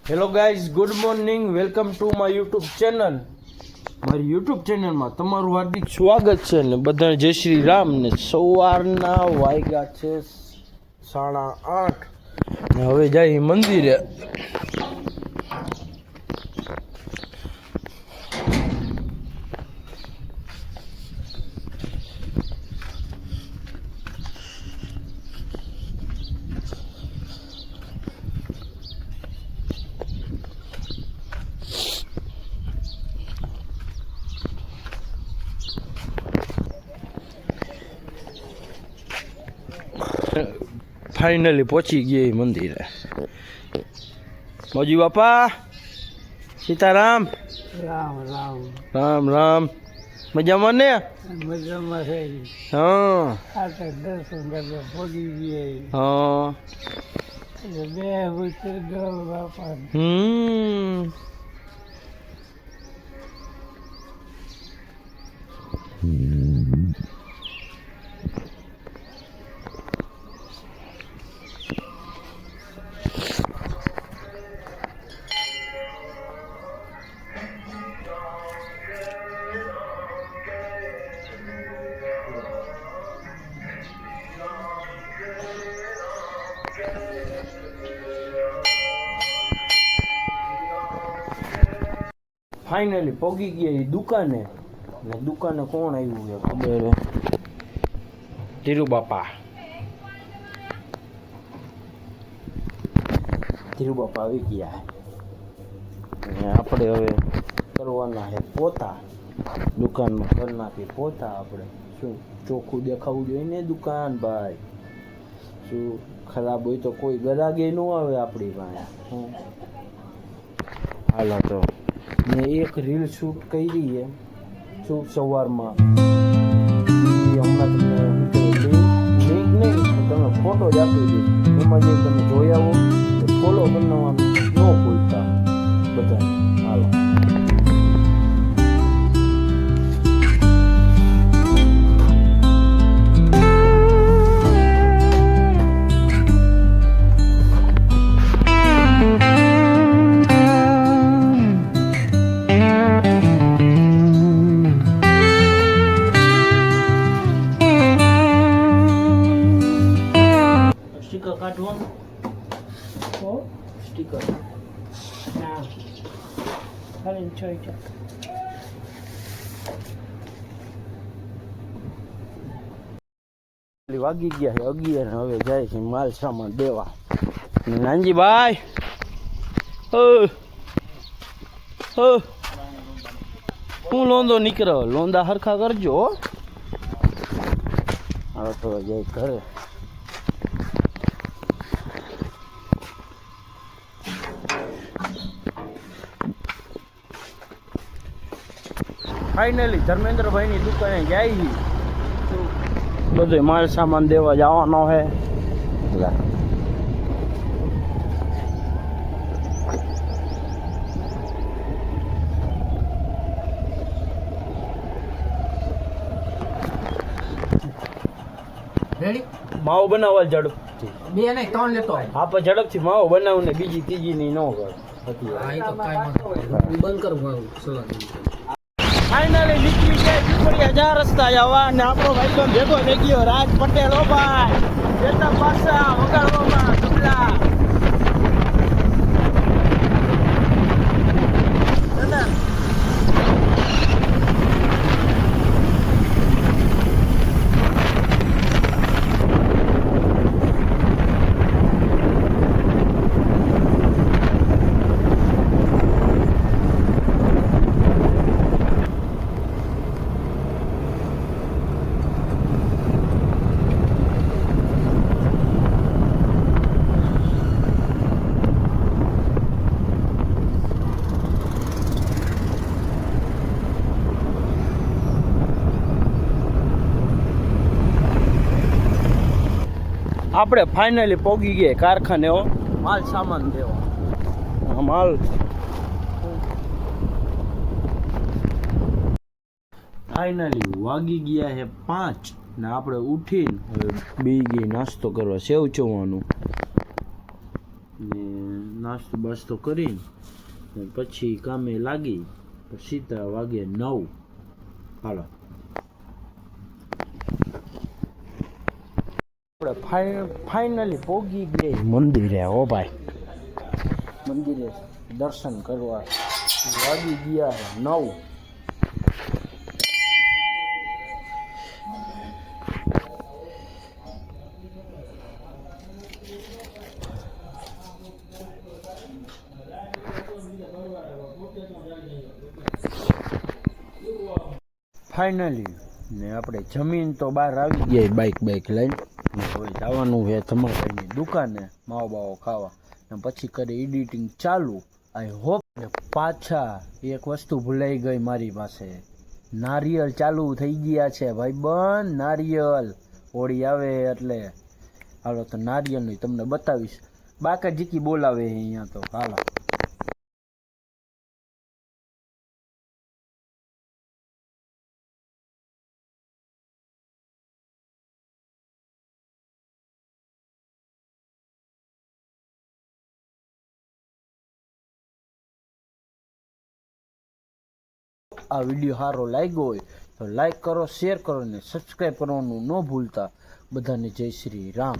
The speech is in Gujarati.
Hello guys, good morning. Welcome to my YouTube channel. મારી યુટ્યુબ ચેનલમાં તમારું હાર્દિક સ્વાગત છે ને બધાને જય શ્રી રામ. ને સવારના વાગ્યા છે 8:30 ને હવે જાય મંદિરે. ફાઇનલી પહોંચી ગયા મંદિરે. મોજી બાપા, સીતારામ. રામ રામ રામ રામ. મજામાં ને? મજામાં છે. હા આ તો દર્શન કરવા પડી ગયા. હા. બે ઉતર ગયો બાપા. ફાઇનલી પહોંચી ગયા એ દુકાને. ને દુકાને કોણ આવ્યું છે ખબર? ધીરુ બાપા. ધીરુ બાપા આવી ગયા. અને આપણે હવે કરવાના છે પોતા. દુકાનમાં કરી નાખી પોતા. આપણે શું ચોખ્ખું દેખાવું જોઈએ ને દુકાન ભાઈ. શું ખરાબ હોય તો કોઈ ગરાગે ન આવે આપણી પાસે. હાલો તો મેં એક રીલ શૂટ કરી છે શું સવારમાં. હમણાં તમને લિંક નહીં, તમે ફોટો જ આપી દઈશ. એમાં જે તમે જોઈ આવો ફોલો બનાવવાનું ન ભૂલતા બધા. હાલો. સ્ટીકર કાઢવાનું. સ્ટીકર ના ખાલી જોઈ જાઓ. વાગી ગયા છે 11. હવે જાય છે માલ સામાન દેવા. નાનજીભાઈ, હું લોંદો નીકળ્યો. લોંદા હરખા કરજો. હવે તો જાય ઘરે. ફાઇનલી ધર્મેન્દ્રભાઈની દુકાને જાય. બધો માલ સામાન દેવા જવાનો છે. રેડી? માવો બનાવવા ઝડપથી. બે નહીં, 3 લેતો આય. હા, પણ ઝડપથી માવો બનાવું ને બીજી ત્રીજી ની ન કર. હા, એ તો કાંઈ બંધ કરું સલાહ. ફાઇનલી નીકળી ગયા પીપળિયા જા રસ્તા જવા. અને આપણો ભાઈ તો ભેગો થઈ ગયો રાજ પટેલ. ઓ ભાઈ બેટા પાછા વગાડવામાં તબલા. આપણે ફાઇનલી પહોંચી ગયા કારખાને. માલ સામાન દેવા. માલ ફાઇનલી વાગી ગયા છે 5 ને આપણે ઉઠીને હવે બે ગઈ નાસ્તો કરવા. સેવ ચવાનું ને નાસ્તો બાસ્તો કરીને ને પછી કામે લાગી સીધા વાગે 9. હાલો આપણે ફાઇનલી પોગી ગયા મંદિરે. હો ભાઈ, મંદિરે દર્શન કરવા વાગી ગયા 9. ફાઇનલી ને આપણે જમીન તો બહાર આવી ગયા બાઇક લઈને. હવે જવાનું છે ધમાભાઈની દુકાને માવો બાવો ખાવા ને પછી કરી એડિટિંગ ચાલુ. I hope. પાછા એક વસ્તુ ભૂલાઈ ગઈ મારી પાસે, નારિયેળ ચાલુ થઈ ગયા છે ભાઈ બંધ. નારિયેળ હોળી આવે એટલે હાલો તો નારિયેળનું તમને બતાવીશ. બાકા જીકી બોલાવે અહીંયા તો. હાલો આ વિડીયો સારો લાગ્યો હોય તો લાઈક કરો, શેર કરો ને સબસ્ક્રાઈબ કરવાનું ન ભૂલતા. બધાને જય શ્રી રામ.